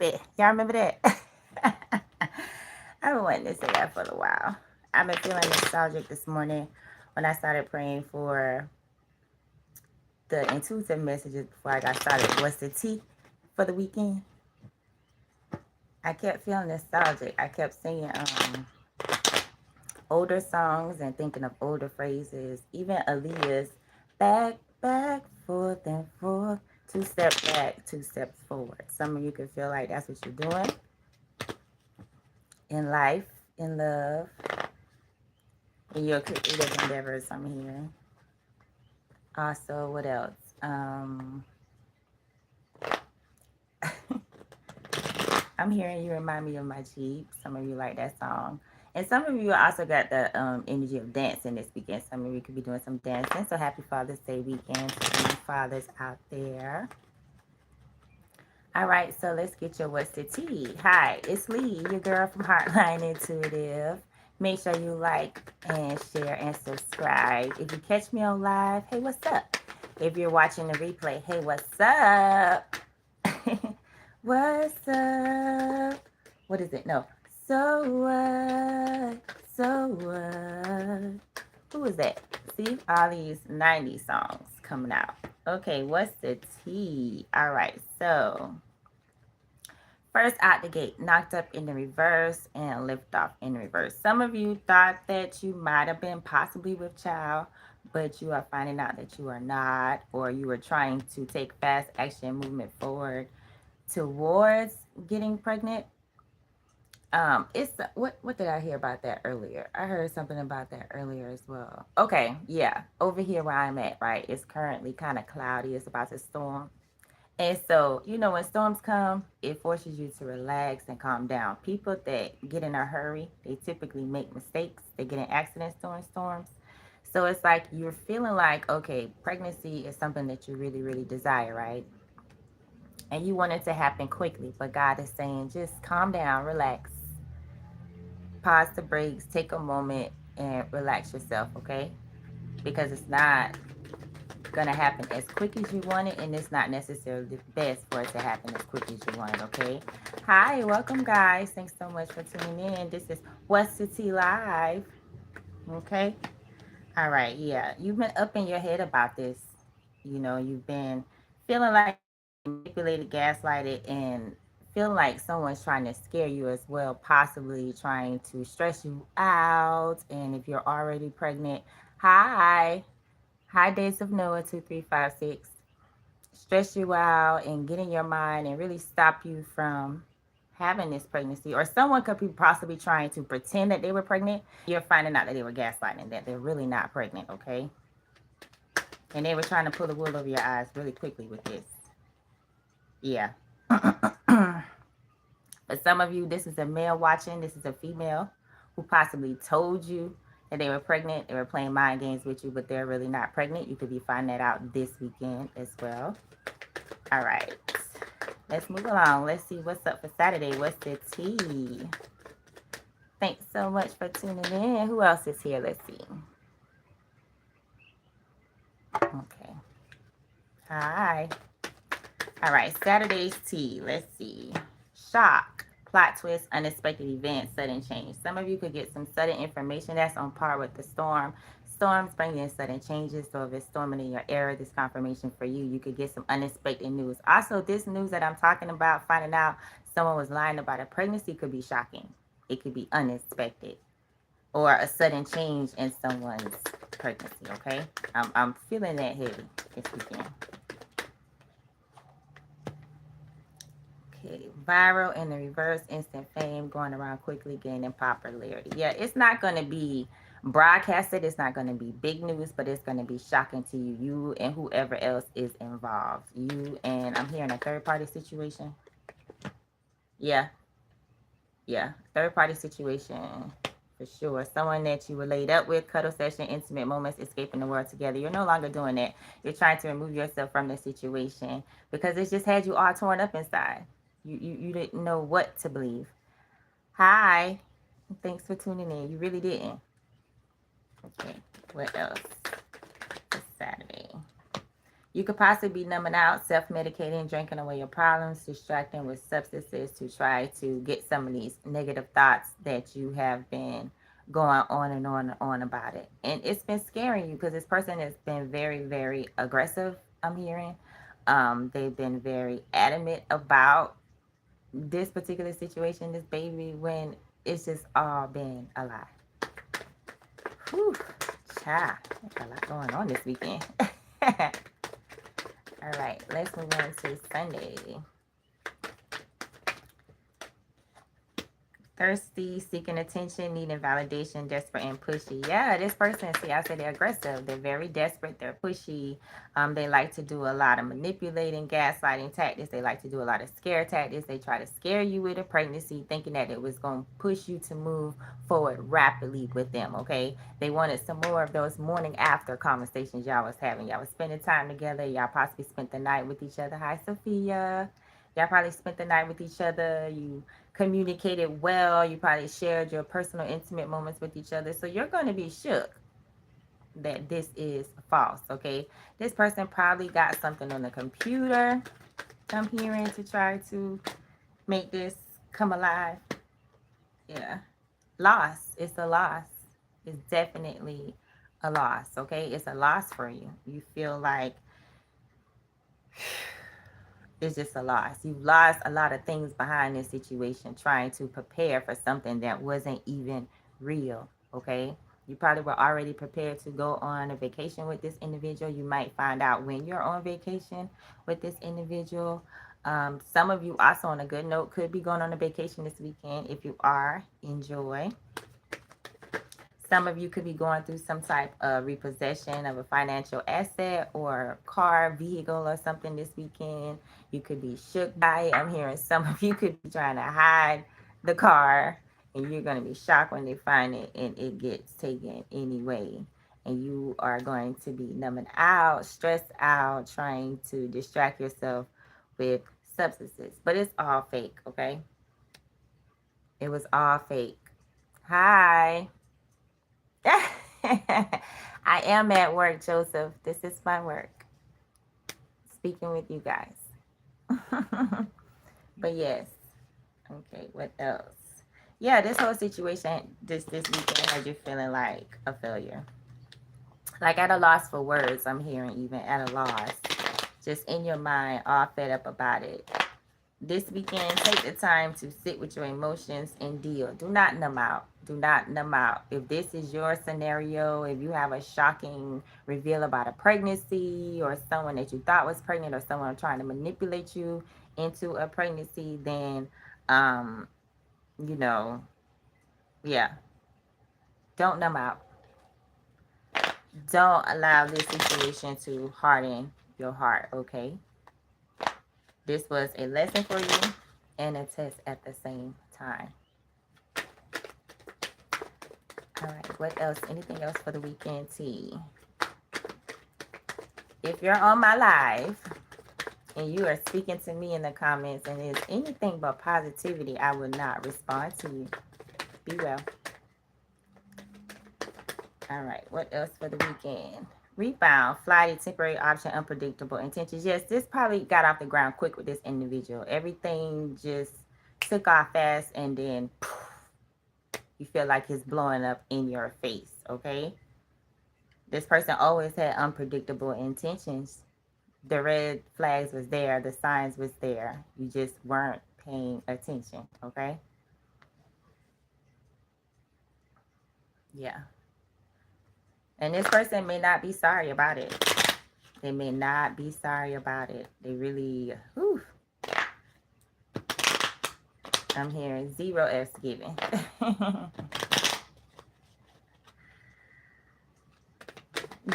baby. Y'all remember that? I've been wanting to say that for a while. I've been feeling nostalgic this morning when I started praying for the intuitive messages before I got started. What's the tea for the weekend? I kept feeling nostalgic. I kept singing older songs and thinking of older phrases. Even Aaliyah's back, back, forth and forth. 2 steps back, 2 steps forward. Some of you could feel like that's what you're doing in life, in love, in your creative endeavors. I'm hearing. Also, what else? I'm hearing you remind me of my Jeep. Some of you like that song. And some of you also got the energy of dancing this weekend. Some of you could be doing some dancing. So happy Father's Day weekend to any fathers out there. All right, so let's get your what's the tea. Hi, it's Lee, your girl from Heartline Intuitive. Make sure you like and share and subscribe. If you catch me on live, hey, what's up? If you're watching the replay, hey, what's up? What's up? What is it? No. So what? So what? Who is that? See, all these 90s songs coming out. Okay, what's the tea? All right, so first out the gate, knocked up in the reverse and lift off in reverse. Some of you thought that you might have been possibly with child, but you are finding out that you are not, or you are trying to take fast action movement forward towards getting pregnant. It's what did I hear about that earlier? I heard something about that earlier as well. Okay, yeah, over here where I'm at, right, it's currently kind of cloudy. It's about to storm. And so, you know, when storms come, it forces you to relax and calm down. People that get in a hurry, they typically make mistakes. They get in accidents during storms. So it's like you're feeling like, okay, pregnancy is something that you really, really desire, right? And you want it to happen quickly. But God is saying, just calm down, relax, pause the brakes, take a moment and relax yourself, okay? Because it's not going to happen as quick as you want it, and it's not necessarily the best for it to happen as quick as you want it, okay? Hi, welcome, guys. Thanks so much for tuning in. This is What's the Tea Live, okay? All right, yeah. You've been up in your head about this. You know, you've been feeling like manipulated, gaslighted, and feeling like someone's trying to scare you as well, possibly trying to stress you out. And if you're already pregnant, hi. Hi, Days of Noah 2356. Stress you out and get in your mind and really stop you from having this pregnancy. Or someone could be possibly trying to pretend that they were pregnant. You're finding out that they were gaslighting, that they're really not pregnant, okay? And they were trying to pull the wool over your eyes really quickly with this. Yeah. For some of you, this is a male watching. This is a female who possibly told you that they were pregnant. They were playing mind games with you, but they're really not pregnant. You could be finding that out this weekend as well. All right. Let's move along. Let's see what's up for Saturday. What's the tea? Thanks so much for tuning in. Who else is here? Let's see. Okay. Hi. All right. Saturday's tea. Let's see. Shock, plot twist, unexpected event, sudden change. Some of you could get some sudden information that's on par with the storm. Storms bring in sudden changes. So if it's storming in your area, this confirmation for you, you could get some unexpected news. Also, this news that I'm talking about, finding out someone was lying about a pregnancy, could be shocking. It could be unexpected or a sudden change in someone's pregnancy, okay? I'm feeling that heavy this weekend. Okay, viral in the reverse, instant fame, going around quickly, gaining popularity. Yeah, it's not going to be broadcasted. It's not going to be big news, but it's going to be shocking to you, you and whoever else is involved. You and I'm hearing a third party situation. Yeah, yeah, third party situation for sure. Someone that you were laid up with, cuddle session, intimate moments, escaping the world together. You're no longer doing that. You're trying to remove yourself from the situation because it's just had you all torn up inside. You didn't know what to believe. Hi. Thanks for tuning in. You really didn't. Okay. What else? It's Saturday. You could possibly be numbing out, self-medicating, drinking away your problems, distracting with substances to try to get some of these negative thoughts that you have been going on and on and on about it. And it's been scaring you because this person has been very, very aggressive, I'm hearing. They've been very adamant about this particular situation, this baby, when it's just all been a lie. Whew, child, there's a lot going on this weekend. All right, let's move on to Sunday. Thirsty, seeking attention, needing validation, desperate, and pushy. Yeah, this person, see, I said they're aggressive. They're very desperate. They're pushy. They like to do a lot of manipulating, gaslighting tactics. They like to do a lot of scare tactics. They try to scare you with a pregnancy, thinking that it was going to push you to move forward rapidly with them, okay? They wanted some more of those morning after conversations y'all was having. Y'all was spending time together. Y'all possibly spent the night with each other. Hi, Sophia. Y'all probably spent the night with each other. You communicated well. You probably shared your personal, intimate moments with each other. So you're going to be shook that this is false, okay? This person probably got something on the computer, I'm hearing, to try to make this come alive. Yeah. Loss. It's a loss. It's definitely a loss, okay? It's a loss for you. You feel like it's just a loss. You've lost a lot of things behind this situation trying to prepare for something that wasn't even real, okay? You probably were already prepared to go on a vacation with this individual. You might find out when you're on vacation with this individual. Some of you also, on a good note, could be going on a vacation this weekend. If you are, enjoy. Some of you could be going through some type of repossession of a financial asset or car, vehicle, or something this weekend. You could be shook by it. I'm hearing some of you could be trying to hide the car, and you're going to be shocked when they find it and it gets taken anyway. And you are going to be numbing out, stressed out, trying to distract yourself with substances. But it's all fake, okay? It was all fake. Hi. I am at work, Joseph. This is my work. Speaking with you guys. But yes. Okay, what else? Yeah, this whole situation this weekend has you feeling like a failure. Like at a loss for words, I'm hearing, even at a loss. Just in your mind, all fed up about it. This weekend, take the time to sit with your emotions and deal. Do not numb out. Do not numb out. If this is your scenario, if you have a shocking reveal about a pregnancy or someone that you thought was pregnant or someone trying to manipulate you into a pregnancy, then, you know, yeah, don't numb out. Don't allow this situation to harden your heart, okay? This was a lesson for you and a test at the same time. All right, what else? Anything else for the weekend tea? If you're on my live and you are speaking to me in the comments and it's anything but positivity, I will not respond to you. Be well. All right, what else for the weekend? Rebound, flighty, temporary option, unpredictable intentions. Yes, this probably got off the ground quick with this individual. Everything just took off fast and then poof, you feel like it's blowing up in your face, okay? This person always had unpredictable intentions. The red flags was there. The signs was there. You just weren't paying attention, okay? Yeah. And this person may not be sorry about it. They may not be sorry about it. They really, whew. I'm hearing 0 F's given.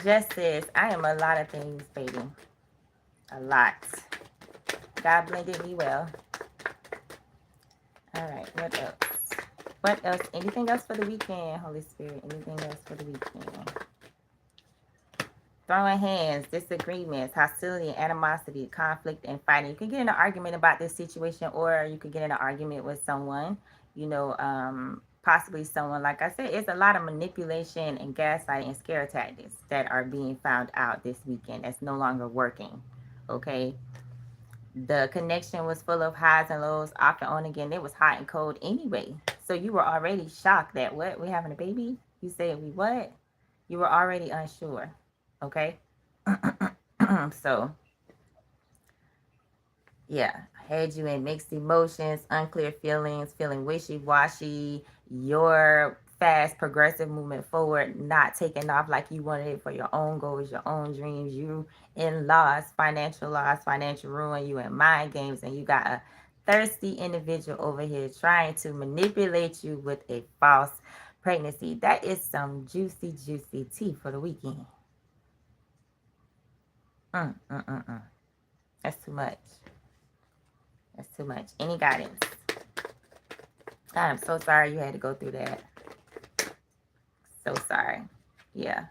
Just says, I am a lot of things, baby. A lot. God blended me well. All right, what else? What else? Anything else for the weekend, Holy Spirit? Anything else for the weekend? Throwing hands, disagreements, hostility, animosity, conflict, and fighting. You can get in an argument about this situation, or you could get in an argument with someone, you know, possibly someone, like I said, it's a lot of manipulation and gaslighting and scare tactics that are being found out this weekend that's no longer working. Okay. The connection was full of highs and lows, off and on again. It was hot and cold anyway. So you were already shocked that what? We having a baby? You said we what? You were already unsure. Okay. So yeah, had you in mixed emotions, unclear feelings, feeling wishy-washy, your fast progressive movement forward not taking off like you wanted it for your own goals, your own dreams, you in loss, financial ruin, you in mind games, and you got a thirsty individual over here trying to manipulate you with a false pregnancy. That is some juicy, juicy tea for the weekend. That's too much. That's too much. Any guidance? I'm so sorry you had to go through that. So sorry. Yeah.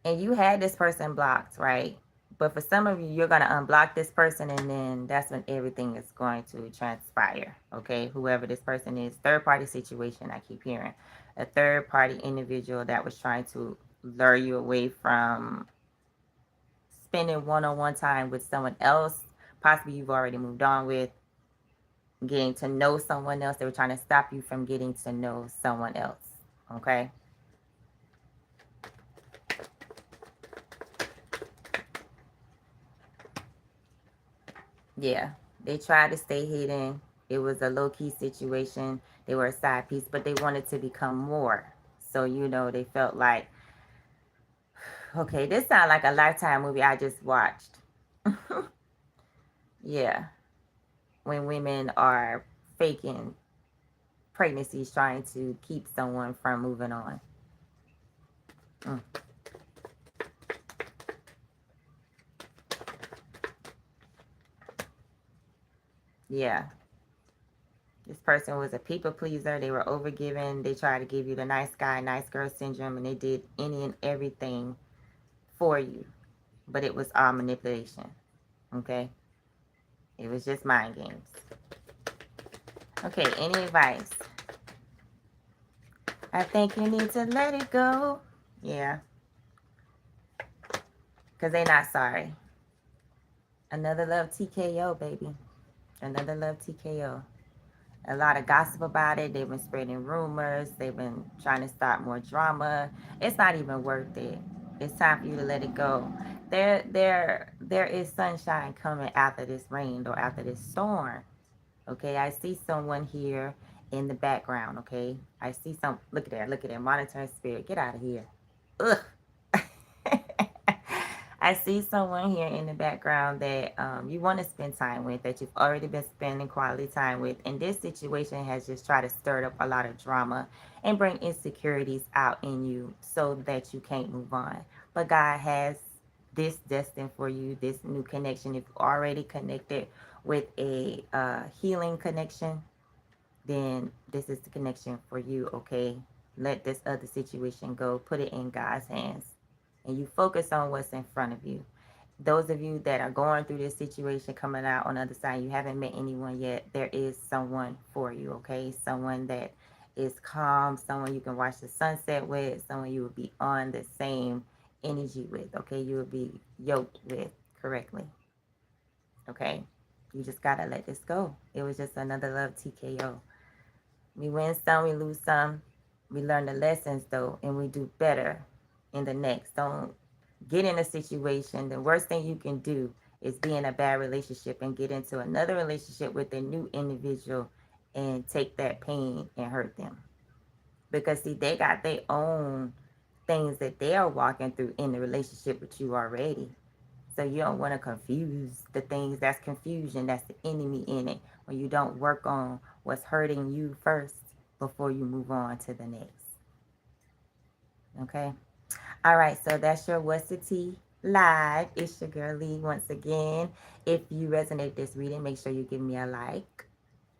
And you had this person blocked, right? But for some of you, you're going to unblock this person, and then that's when everything is going to transpire, okay? Whoever this person is, third-party situation, I keep hearing. A third-party individual that was trying to lure you away from spending one-on-one time with someone else, possibly you've already moved on with, getting to know someone else. They were trying to stop you from getting to know someone else, okay? Yeah, they tried to stay hidden. It was a low-key situation. They were a side piece, but they wanted to become more. So, you know, they felt like, okay, this sounds like a Lifetime movie I just watched. Yeah, when women are faking pregnancies, trying to keep someone from moving on. Yeah. This person was a people pleaser. They were overgiving. They tried to give you the nice guy, nice girl syndrome, and they did any and everything for you. But it was all manipulation. Okay? It was just mind games. Okay, any advice? I think you need to let it go. Yeah. Because they're not sorry. Another love TKO, baby. Another love TKO. A lot of gossip about it. They've been spreading rumors. They've been trying to start more drama. It's not even worth it. It's time for you to let it go. There is sunshine coming after this rain or after this storm. Okay, I see someone here in the background. Okay, I see some. Look at that, monitoring spirit. Get out of here. Ugh. I see someone here in the background that you want to spend time with, that you've already been spending quality time with. And this situation has just tried to stir up a lot of drama and bring insecurities out in you so that you can't move on. But God has this destined for you, this new connection. If you're already connected with a healing connection, then this is the connection for you, okay? Let this other situation go. Put it in God's hands. And you focus on what's in front of you. Those of you that are going through this situation, coming out on the other side, you haven't met anyone yet, there is someone for you, okay? Someone that is calm, someone you can watch the sunset with, someone you will be on the same energy with, okay? You will be yoked with correctly, okay? You just got to let this go. It was just another love TKO. We win some, we lose some. We learn the lessons, though, and we do better in the next. Don't get in a situation. The worst thing you can do is be in a bad relationship and get into another relationship with a new individual and take that pain and hurt them. Because, see, they got their own things that they are walking through in the relationship with you already. So you don't want to confuse the things. That's confusion. That's the enemy in it. When you don't work on what's hurting you first before you move on to the next. Okay? All right, so that's your What's the Tea Live. It's your girl Lee once again. If you resonate with this reading, make sure you give me a like,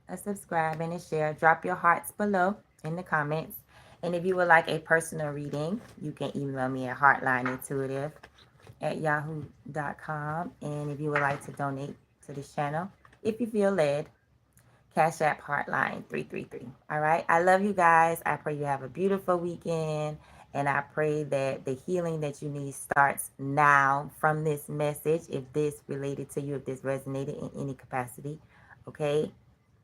a subscribe, and a share. Drop your hearts below in the comments. And if you would like a personal reading, you can email me at heartlineintuitive@yahoo.com. And if you would like to donate to this channel, if you feel led, Cash App Heartline 333. All right. I love you guys. I pray you have a beautiful weekend. And I pray that the healing that you need starts now from this message. If this related to you, if this resonated in any capacity, okay?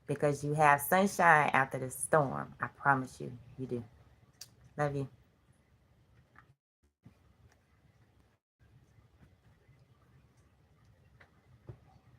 Because you have sunshine after the storm. I promise you, you do. Love you.